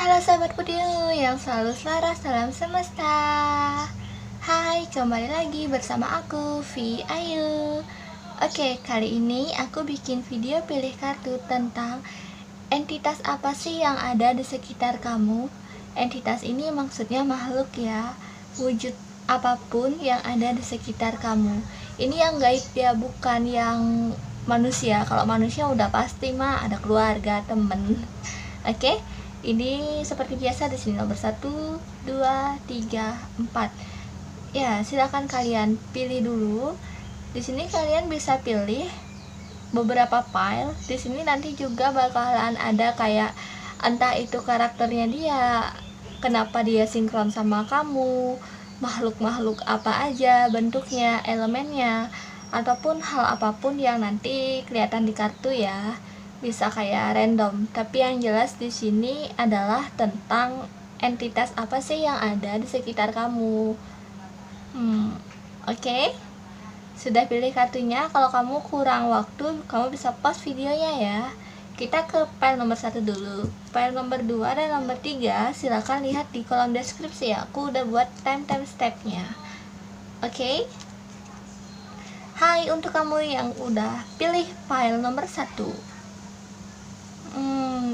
Halo sahabat Pudiu yang selalu selaras dalam semesta. Hai, kembali lagi bersama aku, Vi Ayu. Oke, kali ini aku bikin video pilih kartu tentang entitas apa sih yang ada di sekitar kamu. Entitas ini maksudnya makhluk ya, wujud apapun yang ada di sekitar kamu. Ini yang gaib ya, bukan yang manusia. Kalau manusia udah pasti mah ada keluarga, temen. Oke, ini seperti biasa di sini nomor 1, 2, 3, 4. Ya, silakan kalian pilih dulu. Di sini kalian bisa pilih beberapa file. Di sini nanti juga bakalan ada kayak entah itu karakternya dia, kenapa dia sinkron sama kamu, makhluk-makhluk apa aja bentuknya, elemennya, ataupun hal apapun yang nanti kelihatan di kartu ya. Bisa kayak random, tapi yang jelas di sini adalah tentang entitas apa sih yang ada di sekitar kamu. Oke. Sudah pilih kartunya? Kalau kamu kurang waktu, kamu bisa pause videonya ya. Kita ke file nomor 1 dulu. File nomor 2 dan nomor 3 silahkan lihat di kolom deskripsi ya. Aku udah buat time stepnya. Oke. Hai untuk kamu yang udah pilih file nomor 1.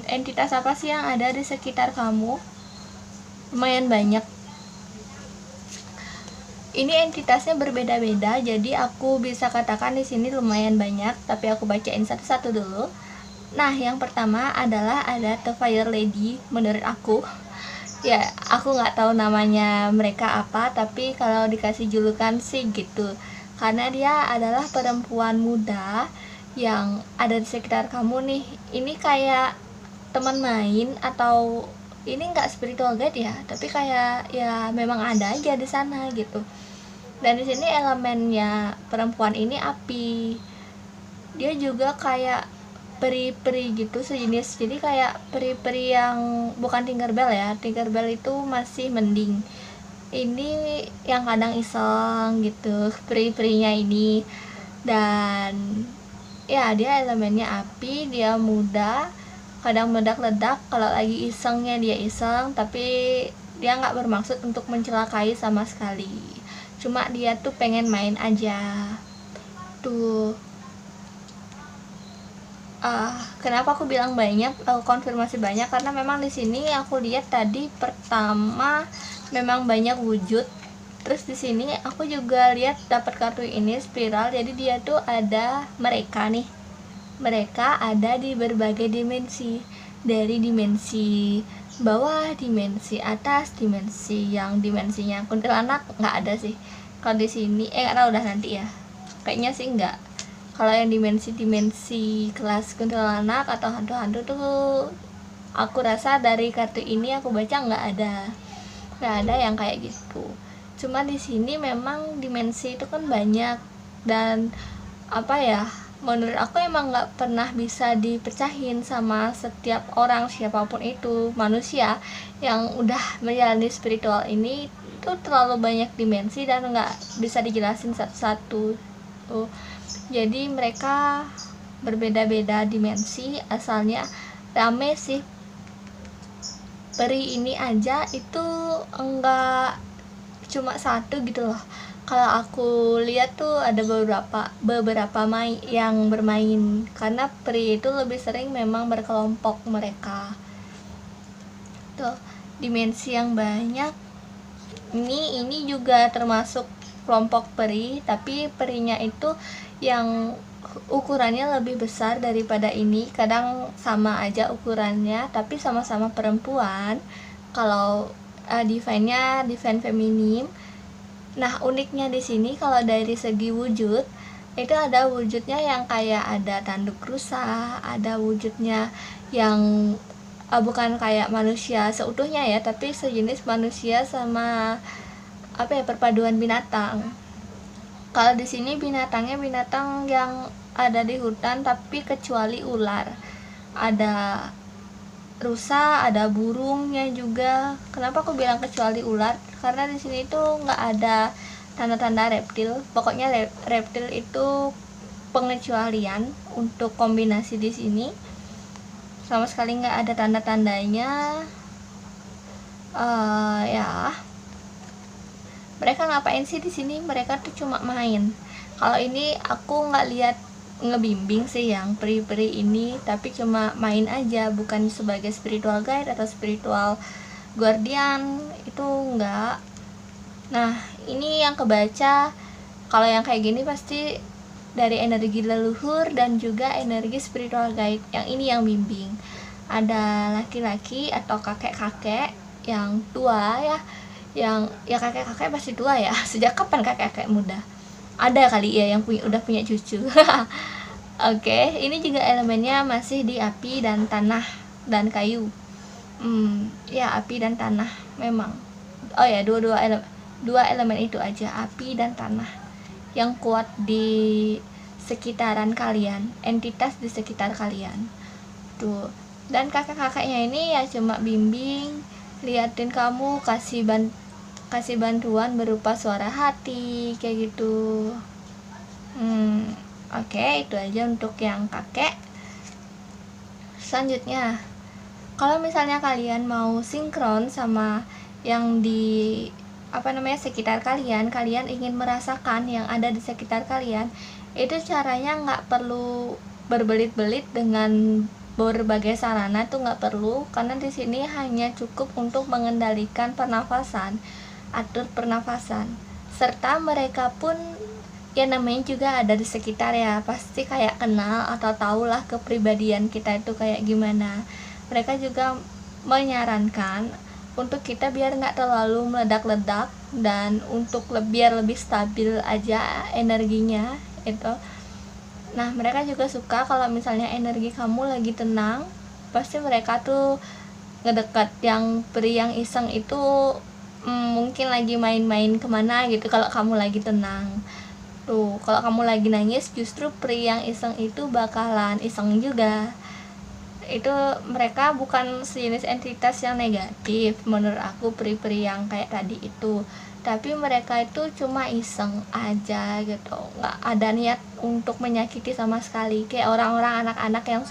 Entitas apa sih yang ada di sekitar kamu? Lumayan banyak. Ini entitasnya berbeda-beda, jadi aku bisa katakan di sini lumayan banyak, tapi aku bacain satu-satu dulu. Nah, yang pertama adalah ada The Fire Lady. Menurut aku, ya aku nggak tahu namanya mereka apa, tapi kalau dikasih julukan sih gitu, karena dia adalah perempuan muda yang ada di sekitar kamu nih. Ini kayak teman main atau ini nggak spiritual guide ya, tapi kayak ya memang ada aja di sana gitu. Dan di sini elemennya perempuan ini api. Dia juga kayak peri-peri gitu sejenis. Jadi kayak peri-peri yang bukan Tinkerbell ya. Tinkerbell itu masih mending. Ini yang kadang iseng gitu, peri-perinya ini. Dan ya dia elemennya api, dia muda, kadang meledak-ledak. Kalau lagi isengnya dia iseng, tapi dia nggak bermaksud untuk mencelakai sama sekali. Cuma dia tuh pengen main aja tuh. Kenapa aku bilang banyak, konfirmasi banyak, karena memang di sini aku lihat tadi pertama memang banyak wujud. Terus di sini aku juga lihat dapat kartu ini spiral, jadi dia tuh ada mereka nih. Mereka ada di berbagai dimensi, dari dimensi bawah, dimensi atas, dimensi yang dimensinya kuntilanak nggak ada sih. Kalau di sini udah nanti ya. Kayaknya sih nggak. Kalau yang dimensi kelas kuntilanak atau hantu-hantu tuh aku rasa dari kartu ini aku baca nggak ada yang kayak gitu. Cuma di sini memang dimensi itu kan banyak, dan apa ya, menurut aku emang nggak pernah bisa dipecahin sama setiap orang, siapapun itu manusia yang udah menjalani spiritual ini. Itu terlalu banyak dimensi dan nggak bisa dijelasin satu-satu tuh. Jadi mereka berbeda-beda dimensi, asalnya rame sih. Peri ini aja itu enggak cuma satu gitu loh. Kalau aku lihat tuh ada beberapa yang bermain, karena peri itu lebih sering memang berkelompok mereka. Tuh, dimensi yang banyak. Ini juga termasuk kelompok peri, tapi perinya itu yang ukurannya lebih besar daripada ini. Kadang sama aja ukurannya, tapi sama-sama perempuan. Kalau divine-nya divine feminim. Nah, uniknya di sini kalau dari segi wujud, itu ada wujudnya yang kayak ada tanduk rusa, ada wujudnya yang bukan kayak manusia seutuhnya ya, tapi sejenis manusia sama perpaduan binatang. Kalau di sini binatangnya binatang yang ada di hutan, tapi kecuali ular. Ada rusa, ada burungnya juga. Kenapa aku bilang kecuali ular? Karena di sini tuh nggak ada tanda-tanda reptil. Pokoknya reptil itu pengecualian untuk kombinasi di sini. Sama sekali nggak ada tanda-tandanya. Ya, mereka ngapain sih di sini? Mereka tuh cuma main. Kalau ini aku nggak lihat ngebimbing sih yang peri-peri ini, tapi cuma main aja, bukan sebagai spiritual guide atau spiritual guardian, itu enggak. Nah, ini yang kebaca, kalau yang kayak gini pasti dari energi leluhur dan juga energi spiritual guide. Yang ini yang bimbing. Ada laki-laki atau kakek-kakek yang tua ya, yang ya kakek-kakek pasti tua ya. Sejak kapan kakek-kakek muda? Ada kali ya yang udah punya cucu. Oke, ini juga elemennya masih di api dan tanah dan kayu. Ya api dan tanah memang. Oh ya, dua elemen itu aja, api dan tanah, yang kuat di sekitaran kalian, entitas di sekitar kalian. Tuh. Dan kakak-kakaknya ini ya cuma bimbing, liatin kamu, kasih bantuan berupa suara hati kayak gitu. Oke, itu aja untuk yang kakek. Selanjutnya, kalau misalnya kalian mau sinkron sama yang di sekitar kalian ingin merasakan yang ada di sekitar kalian, itu caranya nggak perlu berbelit-belit dengan berbagai sarana, tuh nggak perlu, karena di sini hanya cukup untuk mengendalikan pernafasan, atur pernafasan, serta mereka pun ya namanya juga ada di sekitar ya, pasti kayak kenal atau tahulah kepribadian kita itu kayak gimana. Mereka juga menyarankan untuk kita biar nggak terlalu meledak-ledak dan untuk biar lebih stabil aja energinya itu. Nah, mereka juga suka kalau misalnya energi kamu lagi tenang, pasti mereka tuh ngedekat. Yang peri yang iseng itu mungkin lagi main-main kemana gitu kalau kamu lagi tenang. Tuh, kalau kamu lagi nangis, justru peri yang iseng itu bakalan iseng juga. Itu mereka bukan sejenis entitas yang negatif menurut aku, peri-peri yang kayak tadi itu, tapi mereka itu cuma iseng aja gitu, nggak ada niat untuk menyakiti sama sekali, kayak orang-orang anak-anak yang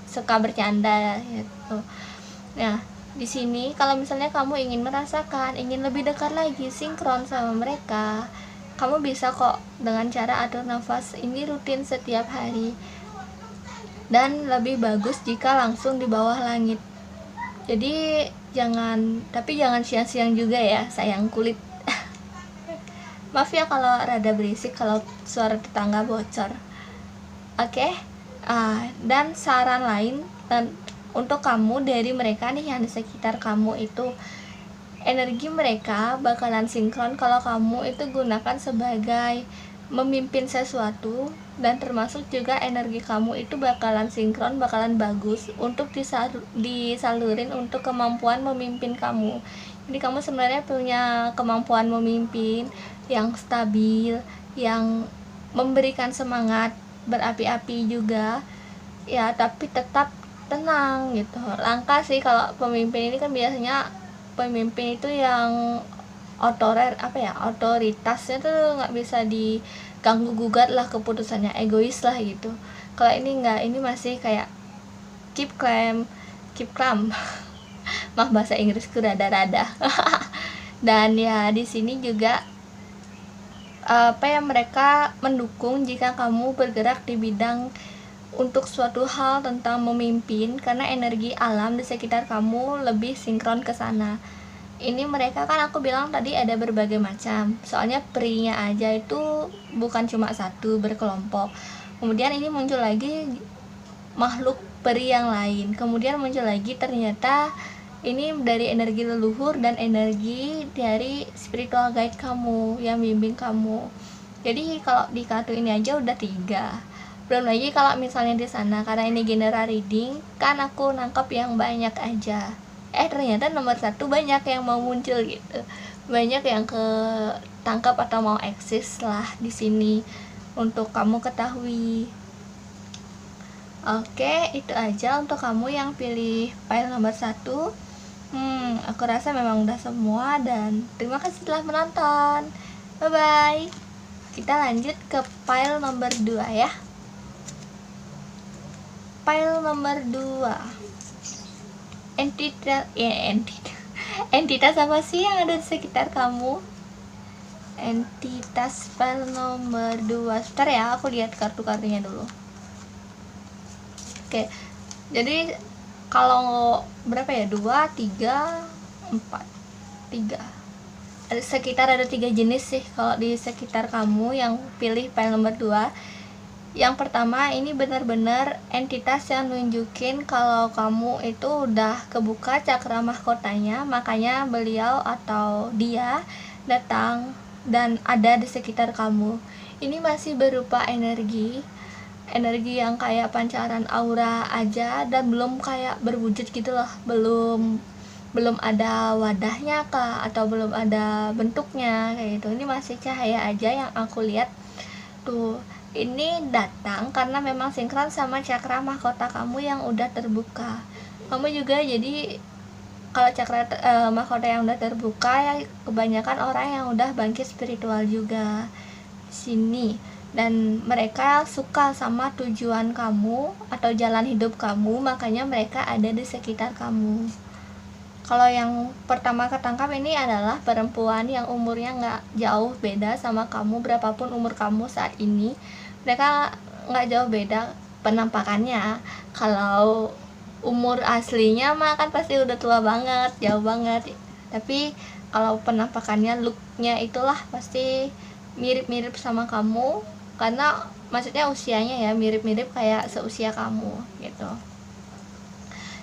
suka bercanda gitu. Nah, di sini kalau misalnya kamu ingin merasakan, ingin lebih dekat lagi, sinkron sama mereka, kamu bisa kok dengan cara atur nafas ini rutin setiap hari. Dan lebih bagus jika langsung di bawah langit. Jadi jangan siang-siang juga ya, sayang kulit. Maaf ya kalau rada berisik, kalau suara tetangga bocor. Oke. Dan saran lain untuk kamu dari mereka nih yang di sekitar kamu itu, energi mereka bakalan sinkron kalau kamu itu gunakan sebagai memimpin sesuatu, dan termasuk juga energi kamu itu bakalan sinkron, bakalan bagus untuk disalurin untuk kemampuan memimpin kamu. Jadi kamu sebenarnya punya kemampuan memimpin yang stabil, yang memberikan semangat berapi-api juga ya, tapi tetap tenang gitu. Langka sih kalau pemimpin ini kan biasanya pemimpin itu yang otoritasnya tuh nggak bisa diganggu gugat lah keputusannya, egois lah gitu. Kalau ini nggak, ini masih kayak keep calm. Maaf bahasa Inggrisku rada-rada. Dan ya di sini juga mereka mendukung jika kamu bergerak di bidang untuk suatu hal tentang memimpin, karena energi alam di sekitar kamu lebih sinkron ke sana. Ini mereka kan aku bilang tadi ada berbagai macam, soalnya perinya aja itu bukan cuma satu, berkelompok. Kemudian ini muncul lagi makhluk peri yang lain, kemudian muncul lagi ternyata ini dari energi leluhur dan energi dari spiritual guide kamu yang bimbing kamu. Jadi kalau di kartu ini aja udah 3, belum lagi kalau misalnya di sana, karena ini general reading kan aku nangkep yang banyak aja. Ternyata nomor 1 banyak yang mau muncul gitu, banyak yang ketangkap atau mau eksis lah di sini untuk kamu ketahui. Oke, itu aja untuk kamu yang pilih file nomor 1. Aku rasa memang udah semua, dan terima kasih telah menonton. Bye bye. Kita lanjut ke file nomor 2 ya. File nomor 2, Entitas apa sih yang ada di sekitar kamu? Entitas file nomor 2. Sebentar ya, aku lihat kartu-kartunya dulu. Oke, jadi kalau berapa ya? 2, 3, 4, 3. Sekitar ada 3 jenis sih kalau di sekitar kamu yang pilih file nomor 2. Yang pertama, ini benar-benar entitas yang nunjukin kalau kamu itu udah kebuka cakra mahkotanya, makanya beliau atau dia datang dan ada di sekitar kamu. Ini masih berupa energi yang kayak pancaran aura aja dan belum kayak berwujud gitu loh, belum ada wadahnya kah atau belum ada bentuknya kayak gitu. Ini masih cahaya aja yang aku lihat tuh. Ini datang karena memang sinkron sama cakra mahkota kamu yang udah terbuka. Kamu juga jadi kalau cakra mahkota yang udah terbuka ya kebanyakan orang yang udah bangkit spiritual juga sini, dan mereka suka sama tujuan kamu atau jalan hidup kamu, makanya mereka ada di sekitar kamu. Kalau yang pertama ketangkap ini adalah perempuan yang umurnya nggak jauh beda sama kamu, berapapun umur kamu saat ini, mereka nggak jauh beda penampakannya. Kalau umur aslinya mah kan pasti udah tua banget, jauh banget. Tapi kalau penampakannya, looknya itulah pasti mirip-mirip sama kamu, karena maksudnya usianya ya mirip-mirip kayak seusia kamu gitu.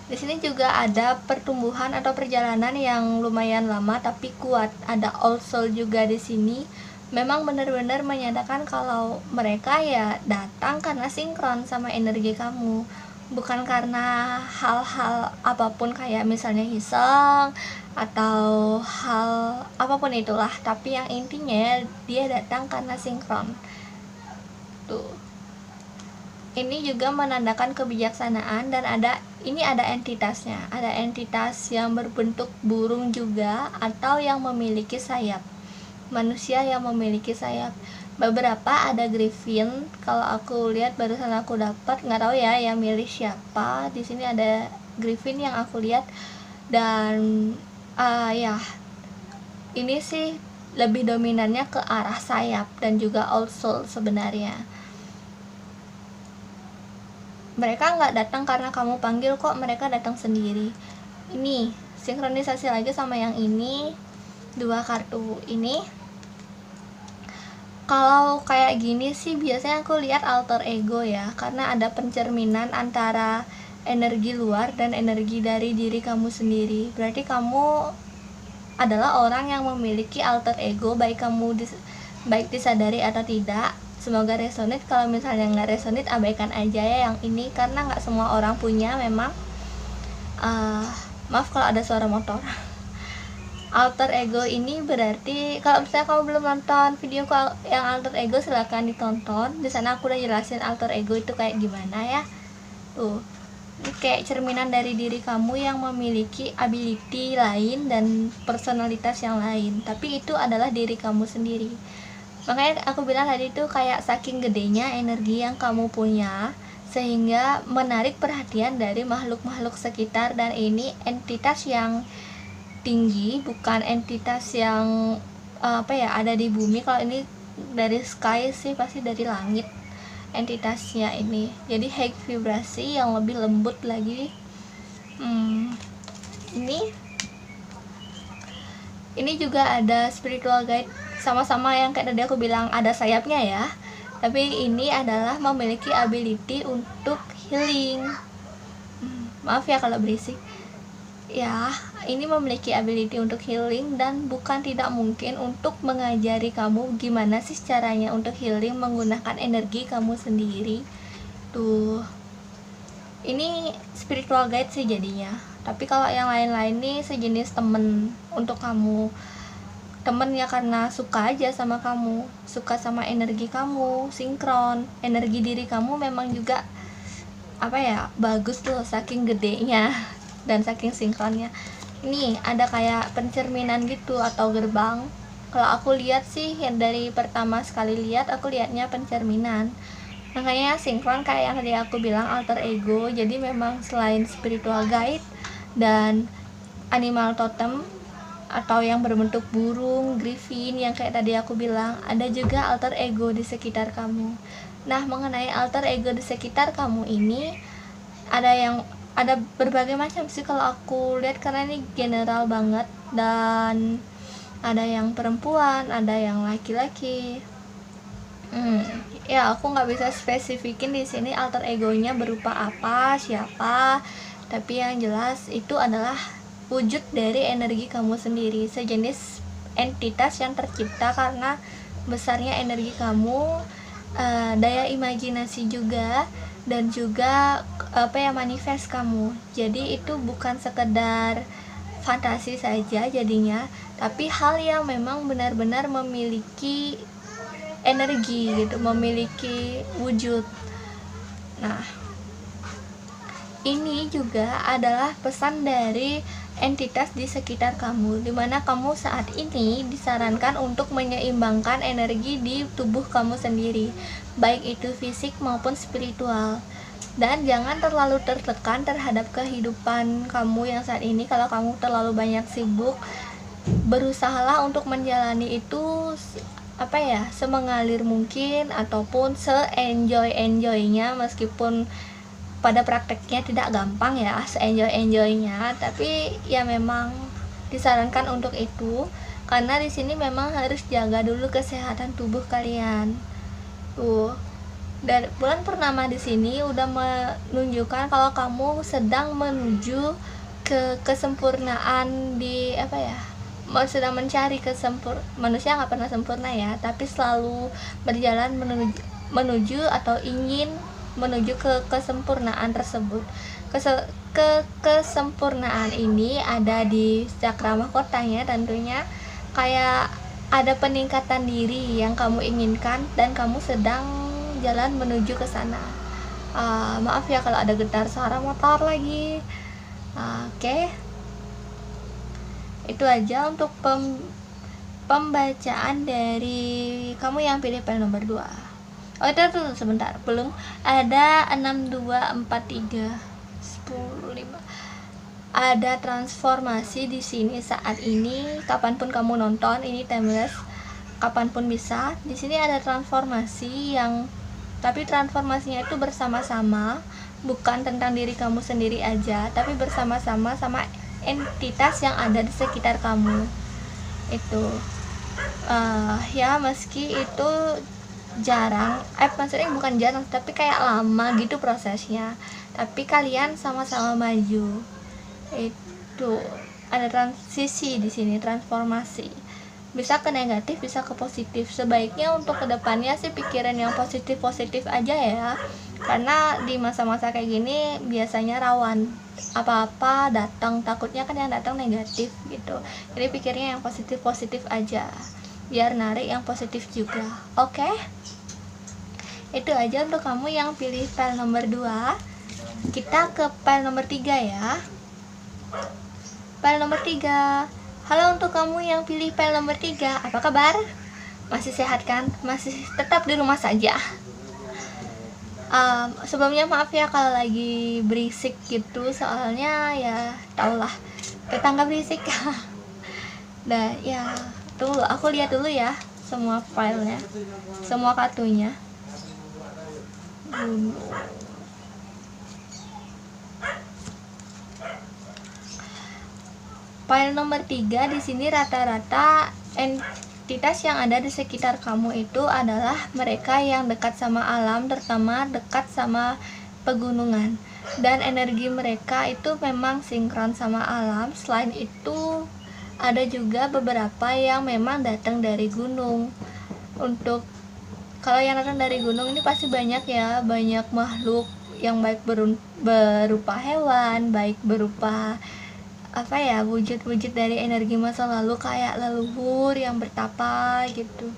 Di sini juga ada pertumbuhan atau perjalanan yang lumayan lama tapi kuat. Ada old soul juga di sini. Memang benar-benar menyatakan kalau mereka ya datang karena sinkron sama energi kamu, bukan karena hal-hal apapun kayak misalnya iseng atau hal apapun itulah, tapi yang intinya dia datang karena sinkron. Tuh. Ini juga menandakan kebijaksanaan dan ini ada entitasnya. Ada entitas yang berbentuk burung juga atau yang memiliki sayap. Manusia yang memiliki sayap. Beberapa ada griffin. Kalau aku lihat barusan aku dapat, nggak tahu ya yang milih siapa. Di sini ada griffin yang aku lihat, dan ya ini sih lebih dominannya ke arah sayap dan juga old soul sebenarnya. Mereka nggak datang karena kamu panggil kok, mereka datang sendiri. Ini sinkronisasi lagi sama yang ini, 2 kartu ini. Kalau kayak gini sih biasanya aku lihat alter ego ya, karena ada pencerminan antara energi luar dan energi dari diri kamu sendiri. Berarti kamu adalah orang yang memiliki alter ego, baik disadari atau tidak. Semoga resonate. Kalau misalnya nggak resonate, abaikan aja ya yang ini, karena nggak semua orang punya memang. Maaf kalau ada suara motor. Alter ego ini berarti kalau misalnya kamu belum nonton video yang alter ego, silahkan ditonton. Di sana aku udah jelasin alter ego itu kayak gimana ya. Tuh, ini kayak cerminan dari diri kamu yang memiliki ability lain dan personalitas yang lain, tapi itu adalah diri kamu sendiri. Makanya aku bilang tadi itu kayak saking gedenya energi yang kamu punya sehingga menarik perhatian dari makhluk-makhluk sekitar, dan ini entitas yang tinggi, bukan entitas yang ada di bumi. Kalau ini dari sky sih pasti dari langit entitasnya ini, jadi high vibrasi yang lebih lembut lagi. Ini juga ada spiritual guide, sama-sama yang kayak tadi aku bilang ada sayapnya ya, tapi ini adalah memiliki ability untuk healing. Maaf ya kalau berisik ya. Ini memiliki ability untuk healing dan bukan tidak mungkin untuk mengajari kamu gimana sih caranya untuk healing menggunakan energi kamu sendiri. Tuh, ini spiritual guide sih jadinya. Tapi kalau yang lain-lain nih sejenis temen untuk kamu, temen ya karena suka aja sama kamu, suka sama energi kamu, sinkron. Energi diri kamu memang juga bagus tuh, saking gedenya dan saking sinkronnya. Ini ada kayak pencerminan gitu atau gerbang. Kalau aku lihat sih yang dari pertama sekali lihat, aku lihatnya pencerminan. Makanya sinkron kayak yang tadi aku bilang alter ego. Jadi memang selain spiritual guide dan animal totem, atau yang berbentuk burung, griffin yang kayak tadi aku bilang. Ada juga alter ego di sekitar kamu. Nah, mengenai alter ego di sekitar kamu ini ada berbagai macam sih kalau aku lihat, karena ini general banget, dan ada yang perempuan, ada yang laki-laki. Ya aku nggak bisa spesifikin di sini alter egonya berupa apa, siapa, tapi yang jelas itu adalah wujud dari energi kamu sendiri, sejenis entitas yang tercipta karena besarnya energi kamu, daya imajinasi juga, dan juga manifest kamu. Jadi itu bukan sekedar fantasi saja jadinya, tapi hal yang memang benar-benar memiliki energi gitu, memiliki wujud. Nah, ini juga adalah pesan dari entitas di sekitar kamu, dimana kamu saat ini disarankan untuk menyeimbangkan energi di tubuh kamu sendiri, baik itu fisik maupun spiritual. Dan jangan terlalu tertekan terhadap kehidupan kamu yang saat ini. Kalau kamu terlalu banyak sibuk, berusahalah untuk menjalani itu semengalir mungkin, ataupun se-enjoy-enjoynya, meskipun pada prakteknya tidak gampang ya se-enjoy-enjoynya, tapi ya memang disarankan untuk itu, karena di sini memang harus jaga dulu kesehatan tubuh kalian. Dan bulan purnama di sini udah menunjukkan kalau kamu sedang menuju ke kesempurnaan di sedang mencari manusia nggak pernah sempurna ya, tapi selalu berjalan menuju atau ingin menuju ke kesempurnaan tersebut. Kesempurnaan ini ada di cakra mahkotanya tentunya, kayak ada peningkatan diri yang kamu inginkan dan kamu sedang jalan menuju ke sana. Maaf ya kalau ada getar suara motor lagi. Oke. Itu aja untuk pembacaan dari kamu yang pilih file nomor 2. Oh, itu tuh sebentar, belum ada 6243 105. Ada transformasi di sini saat ini, kapanpun kamu nonton, ini timeless, kapanpun bisa. Di sini ada transformasi tapi transformasinya itu bersama-sama, bukan tentang diri kamu sendiri aja, tapi bersama-sama sama entitas yang ada di sekitar kamu itu. Ya meski itu jarang, maksudnya bukan jarang, tapi kayak lama gitu prosesnya, tapi kalian sama-sama maju. Itu ada transisi di sini, transformasi, bisa ke negatif, bisa ke positif. Sebaiknya untuk kedepannya sih pikiran yang positif aja ya, karena di masa-masa kayak gini biasanya rawan apa-apa datang, takutnya kan yang datang negatif gitu. Jadi pikirnya yang positif aja, biar narik yang positif juga. Oke? Itu aja untuk kamu yang pilih file nomor 2. Kita ke file nomor 3 ya. File nomor 3. Halo untuk kamu yang pilih file nomor 3, apa kabar? Masih sehat kan? Masih tetap di rumah saja? Sebelumnya maaf ya kalau lagi berisik gitu, soalnya ya taulah tetangga berisik. Nah ya, tunggu aku lihat dulu ya semua filenya, semua kartunya. File nomor 3 di sini rata-rata entitas yang ada di sekitar kamu itu adalah mereka yang dekat sama alam, terutama dekat sama pegunungan, dan energi mereka itu memang sinkron sama alam. Selain itu ada juga beberapa yang memang datang dari gunung. Untuk kalau yang datang dari gunung ini pasti banyak ya, banyak makhluk yang baik berupa hewan, baik berupa wujud-wujud dari energi masa lalu kayak leluhur yang bertapa gitu.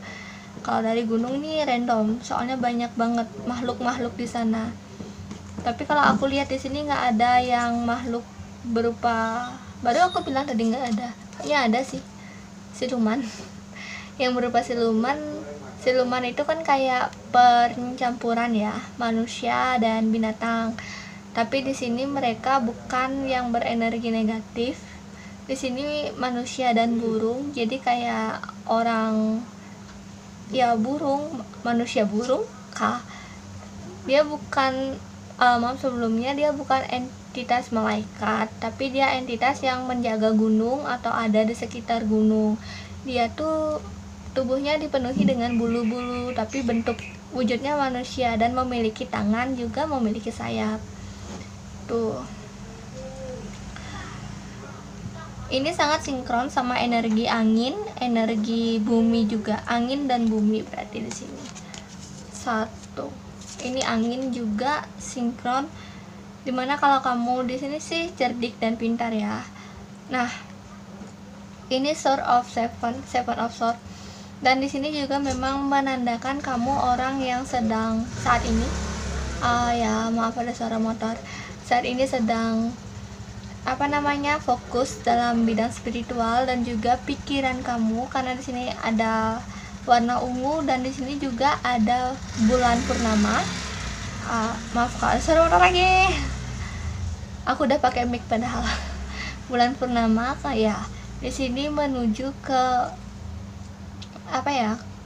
Kalau dari gunung nih random, soalnya banyak banget makhluk-makhluk di sana. Tapi kalau aku lihat di sini nggak ada yang makhluk berupa, baru aku bilang tadi nggak ada. Ya ada sih, siluman. Yang berupa siluman itu kan kayak pencampuran ya, manusia dan binatang. Tapi di sini mereka bukan yang berenergi negatif. Di di sini manusia dan burung, jadi kayak orang ya burung, manusia burung kah. Dia bukan maaf sebelumnya, dia bukan entitas malaikat, tapi dia entitas yang menjaga gunung atau ada di sekitar gunung. Dia tuh tubuhnya dipenuhi dengan bulu-bulu, tapi bentuk wujudnya manusia dan memiliki tangan, juga memiliki sayap. Tuh. Ini sangat sinkron sama energi angin, energi bumi juga. Angin dan bumi berarti di sini. Satu. Ini angin juga sinkron. Dimana kalau kamu di sini sih cerdik dan pintar ya. Nah, ini Sword of Seven of Sword. Dan di sini juga memang menandakan kamu orang yang sedang saat ini ya maaf ada suara motor. Saat ini sedang fokus dalam bidang spiritual dan juga pikiran kamu, karena di sini ada warna ungu dan di sini juga ada bulan purnama. Maaf kalau suara motor lagi. Aku udah pakai mic padahal. Bulan purnama kayak di sini menuju ke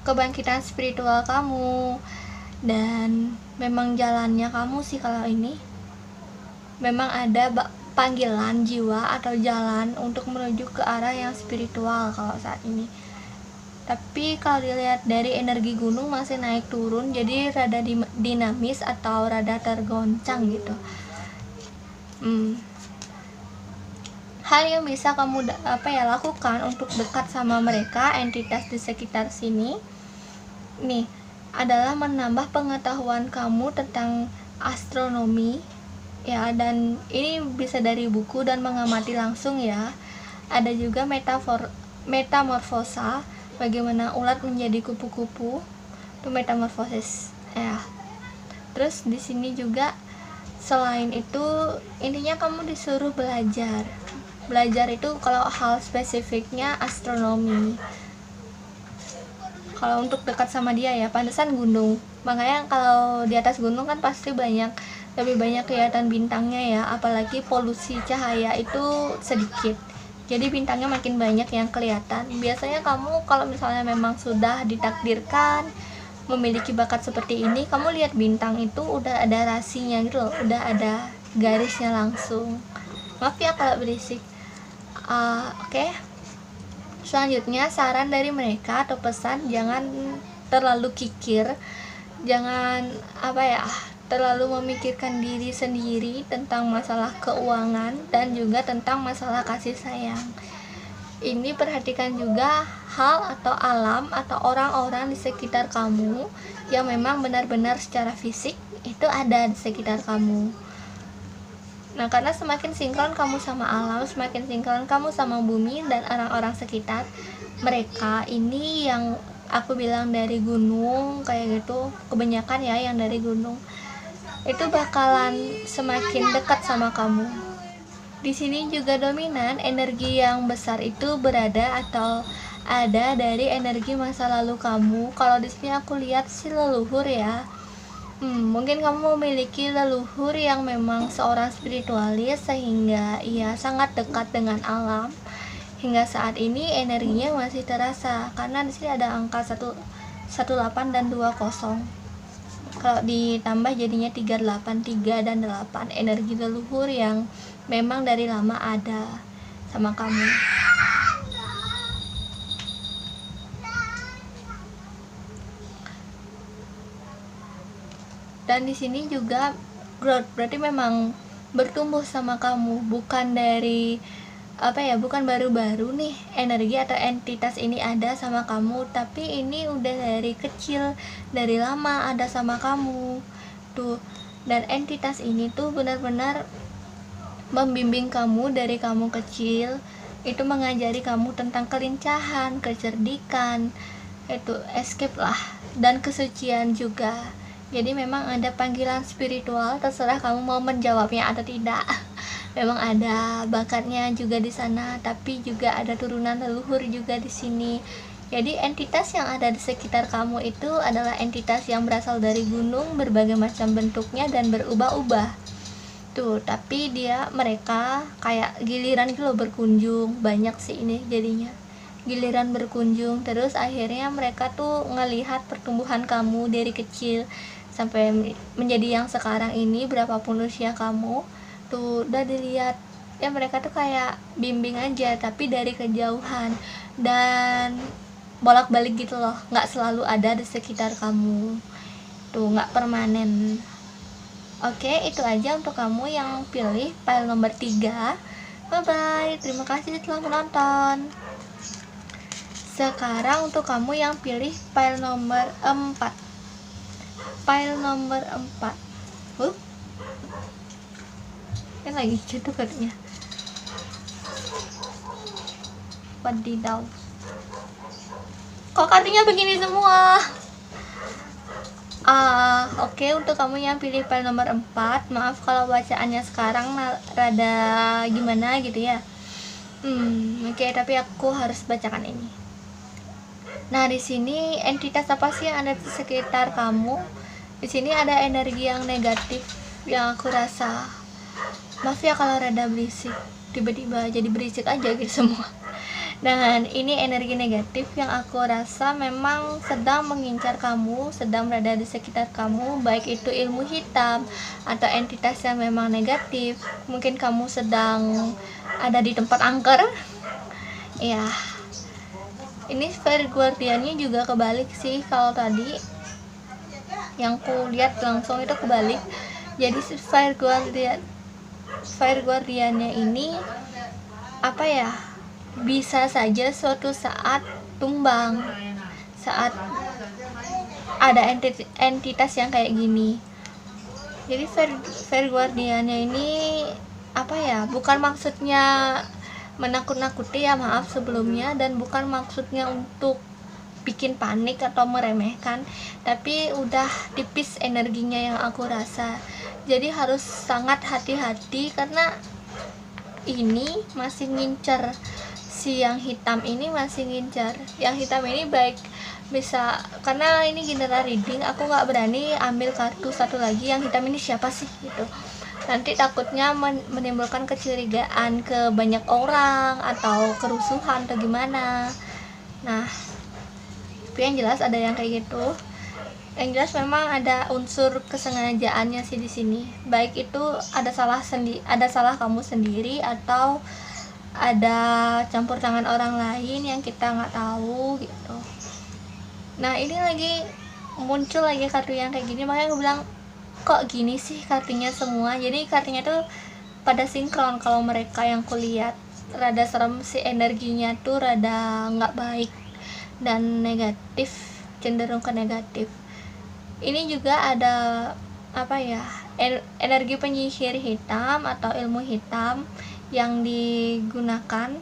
kebangkitan spiritual kamu, dan memang jalannya kamu sih kalau ini memang ada panggilan jiwa atau jalan untuk menuju ke arah yang spiritual kalau saat ini. Tapi kalau dilihat dari energi gunung masih naik turun, jadi rada dinamis atau rada tergoncang gitu. Hal yang bisa kamu lakukan untuk dekat sama mereka, entitas di sekitar sini nih, adalah menambah pengetahuan kamu tentang astronomi ya, dan ini bisa dari buku dan mengamati langsung ya. Ada juga metamorfosa, bagaimana ulat menjadi kupu-kupu, itu metamorfosis ya. Terus di sini juga selain itu intinya kamu disuruh belajar itu kalau hal spesifiknya astronomi. Kalau untuk dekat sama dia ya, pantesan gunung, makanya kalau di atas gunung kan pasti lebih banyak kelihatan bintangnya ya, apalagi polusi cahaya itu sedikit, jadi bintangnya makin banyak yang kelihatan. Biasanya kamu kalau misalnya memang sudah ditakdirkan memiliki bakat seperti ini, kamu lihat bintang itu udah ada rasinya gitu loh, udah ada garisnya langsung. Maaf ya kalau berisik. Oke. Selanjutnya saran dari mereka atau pesan, jangan terlalu kikir, jangan terlalu memikirkan diri sendiri tentang masalah keuangan dan juga tentang masalah kasih sayang. Ini perhatikan juga hal atau alam atau orang-orang di sekitar kamu yang memang benar-benar secara fisik itu ada di sekitar kamu. Nah, karena semakin sinkron kamu sama alam, semakin sinkron kamu sama bumi dan orang-orang sekitar, mereka ini yang aku bilang dari gunung kayak gitu, kebanyakan ya yang dari gunung, itu bakalan semakin dekat sama kamu. Di sini juga dominan energi yang besar itu berada atau ada dari energi masa lalu kamu. Kalau di sini aku lihat sih leluhur ya. Mungkin kamu memiliki leluhur yang memang seorang spiritualis sehingga ia sangat dekat dengan alam. Hingga saat ini energinya masih terasa karena di sini ada angka 18 dan 20. Kalau ditambah jadinya 38, 3 dan 8, energi leluhur yang memang dari lama ada sama kamu. Dan di sini juga growth, berarti memang bertumbuh sama kamu, bukan dari bukan baru-baru nih energi atau entitas ini ada sama kamu, tapi ini udah dari kecil, dari lama ada sama kamu tuh. Dan entitas ini tuh benar-benar membimbing kamu dari kamu kecil, itu mengajari kamu tentang kelincahan, kecerdikan, itu escape lah, dan kesucian juga. Jadi memang ada panggilan spiritual, terserah kamu mau menjawabnya atau tidak. Memang ada bakatnya juga di sana, tapi juga ada turunan leluhur juga di sini. Jadi entitas yang ada di sekitar kamu itu adalah entitas yang berasal dari gunung, berbagai macam bentuknya dan berubah-ubah. tuh. Tapi mereka kayak giliran gitu loh berkunjung, banyak sih ini jadinya giliran berkunjung, terus akhirnya mereka tuh ngelihat pertumbuhan kamu dari kecil sampai menjadi yang sekarang ini, berapapun usia kamu tuh udah dilihat ya. Mereka tuh kayak bimbing aja tapi dari kejauhan dan bolak-balik gitu loh, nggak selalu ada di sekitar kamu tuh, nggak permanen. Oke, itu aja untuk kamu yang pilih file nomor 3. Bye bye, terima kasih telah menonton. Sekarang untuk kamu yang pilih file nomor 4. File nomor 4. Ini lagi gitu katanya. Wadidaw. Kok kartunya begini semua? Oke, untuk kamu yang pilih file nomor 4, maaf kalau bacaannya sekarang rada gimana gitu ya. Oke, tapi aku harus bacakan ini. Nah, di sini entitas apa sih yang ada di sekitar kamu? Di sini ada energi yang negatif yang aku rasa. Maaf ya kalau rada berisik, tiba-tiba jadi berisik aja gitu semua. Dan ini energi negatif yang aku rasa memang sedang mengincar kamu, sedang berada di sekitar kamu, baik itu ilmu hitam atau entitas yang memang negatif. Mungkin kamu sedang ada di tempat angker. Ya. Ini Fire Guardiannya juga kebalik sih, kalau tadi yang ku lihat langsung itu kebalik. Jadi si Fire Guardiannya ini apa ya, bisa saja suatu saat tumbang saat ada entitas yang kayak gini. Jadi Fire Guardiannya ini apa ya, bukan maksudnya menakut-nakuti ya, maaf sebelumnya, dan bukan maksudnya untuk bikin panik atau meremehkan, tapi udah tipis energinya yang aku rasa. Jadi harus sangat hati-hati karena ini masih ngincer, si yang hitam ini masih ngincer. Yang hitam ini baik bisa, karena ini general reading, aku nggak berani ambil kartu satu lagi yang hitam ini siapa sih gitu, nanti takutnya menimbulkan kecurigaan ke banyak orang atau kerusuhan atau gimana. Nah, tapi yang jelas ada yang kayak gitu. Yang jelas memang ada unsur kesengajaannya sih di sini. Baik itu ada salah kamu sendiri atau ada campur tangan orang lain yang kita nggak tahu gitu. Nah, ini lagi muncul lagi kartu yang kayak gini, makanya aku bilang kok gini sih kartunya semua. Jadi kartunya tuh pada sinkron. Kalau mereka yang kulihat rada serem sih, energinya tuh rada nggak baik dan negatif, cenderung ke negatif. Ini juga ada apa ya, energi penyihir hitam atau ilmu hitam yang digunakan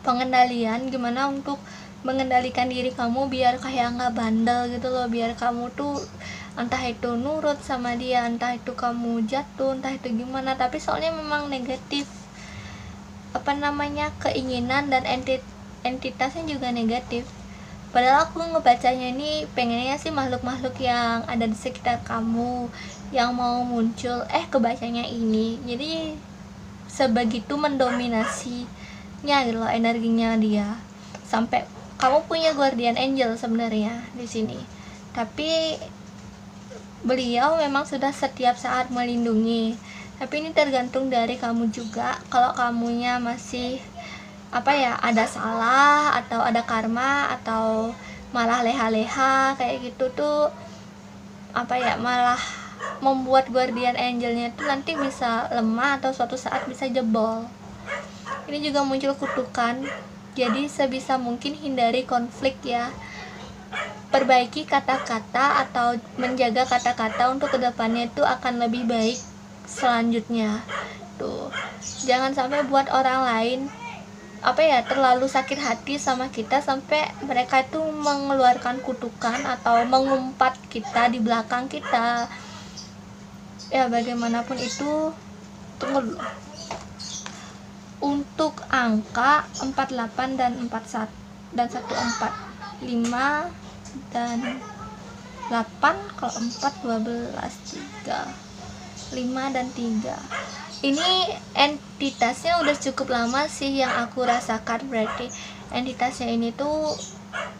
pengendalian, gimana untuk mengendalikan diri kamu biar kayak nggak bandel gitu loh, biar kamu tuh entah itu nurut sama dia, entah itu kamu jatuh, entah itu gimana. Tapi soalnya memang negatif, apa namanya, keinginan dan entitasnya juga negatif. Padahal aku ngebacanya ini pengennya sih makhluk-makhluk yang ada di sekitar kamu yang mau muncul, kebacanya ini. Jadi sebegitu mendominasinya gitu loh energinya dia, sampai kamu punya guardian angel sebenarnya di sini. Tapi beliau memang sudah setiap saat melindungi, tapi ini tergantung dari kamu juga. Kalau kamunya masih apa ya, ada salah atau ada karma atau malah leha-leha kayak gitu tuh, apa ya, malah membuat guardian angelnya tuh nanti bisa lemah atau suatu saat bisa jebol. Ini juga muncul kutukan, jadi sebisa mungkin hindari konflik ya. Perbaiki kata-kata atau menjaga kata-kata untuk kedepannya itu akan lebih baik selanjutnya tuh. Jangan sampai buat orang lain apa ya, terlalu sakit hati sama kita sampai mereka itu mengeluarkan kutukan atau mengumpat kita di belakang kita ya. Bagaimanapun itu, tunggu dulu. Untuk angka 48 dan 41 dan 14, 5 dan 8, kalau 4 12 3. 5 dan 3. Ini entitasnya udah cukup lama sih yang aku rasakan, berarti entitasnya ini tuh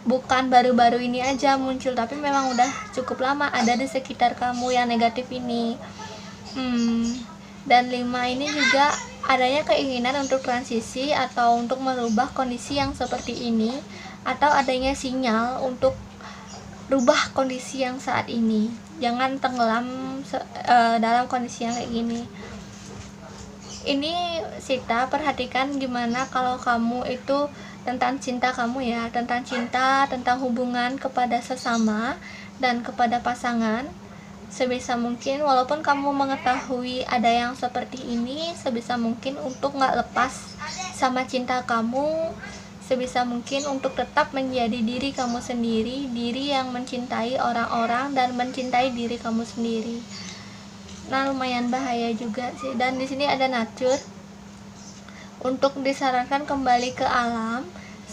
bukan baru-baru ini aja muncul, tapi memang udah cukup lama ada di sekitar kamu yang negatif ini. Dan 5 ini juga adanya keinginan untuk transisi atau untuk merubah kondisi yang seperti ini, atau adanya sinyal untuk rubah kondisi yang saat ini. Jangan tenggelam dalam kondisi yang kayak gini. Ini Sita, perhatikan gimana kalau kamu itu tentang cinta kamu ya, tentang cinta, tentang hubungan kepada sesama dan kepada pasangan. Sebisa mungkin, walaupun kamu mengetahui ada yang seperti ini, sebisa mungkin untuk gak lepas sama cinta kamu, sebisa mungkin untuk tetap menjadi diri kamu sendiri, diri yang mencintai orang-orang dan mencintai diri kamu sendiri. Nah, lumayan bahaya juga sih. Dan di sini ada nature, untuk disarankan kembali ke alam.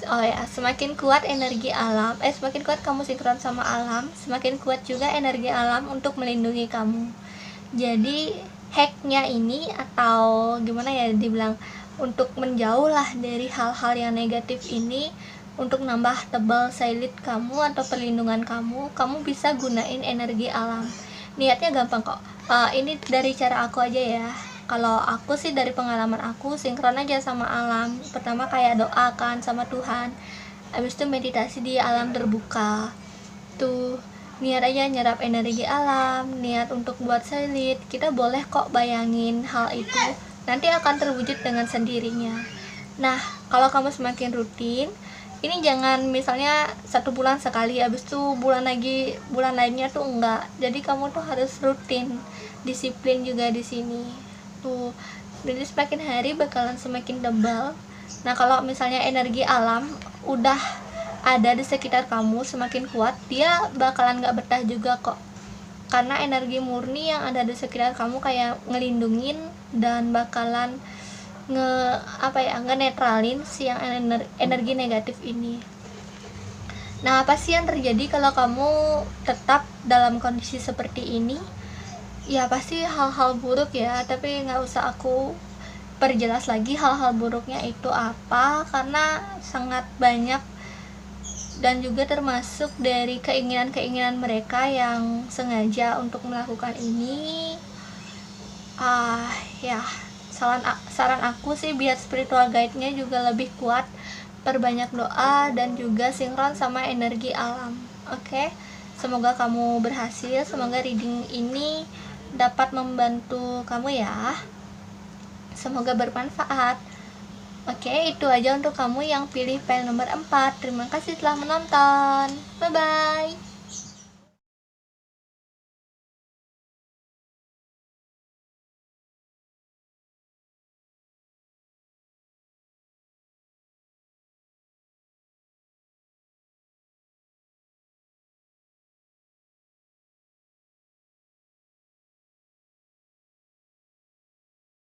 Oh ya, semakin kuat energi alam, semakin kuat kamu sinkron sama alam, semakin kuat juga energi alam untuk melindungi kamu. Jadi hacknya ini, atau gimana ya dibilang, untuk menjauh lah dari hal-hal yang negatif ini, untuk nambah tebal silid kamu atau perlindungan kamu bisa gunain energi alam. Niatnya gampang kok. Ini dari cara aku aja ya. Kalau aku sih dari pengalaman aku, sinkron aja sama alam. Pertama kayak doa kan sama Tuhan, habis itu meditasi di alam terbuka tuh, niat aja nyerap energi alam, niat untuk buat silid. Kita boleh kok bayangin hal itu, nanti akan terwujud dengan sendirinya. Nah, kalau kamu semakin rutin, ini jangan misalnya 1 bulan sekali, habis itu bulan lainnya tuh enggak. Jadi kamu tuh harus rutin, disiplin juga di sini tuh. Jadi semakin hari bakalan semakin tebal. Nah, kalau misalnya energi alam udah ada di sekitar kamu semakin kuat, dia bakalan gak betah juga kok, karena energi murni yang ada di sekitar kamu kayak ngelindungin dan bakalan ngenetralin si yang energi negatif ini. Nah, apa sih yang terjadi kalau kamu tetap dalam kondisi seperti ini? Ya pasti hal-hal buruk ya, tapi nggak usah aku perjelas lagi hal-hal buruknya itu apa, karena sangat banyak dan juga termasuk dari keinginan-keinginan mereka yang sengaja untuk melakukan ini. Ya, saran aku sih biar spiritual guide-nya juga lebih kuat, perbanyak doa dan juga sinkron sama energi alam. Oke? Semoga kamu berhasil, semoga reading ini dapat membantu kamu ya. Semoga bermanfaat. Oke, itu aja untuk kamu yang pilih file nomor 4. Terima kasih telah menonton. Bye bye.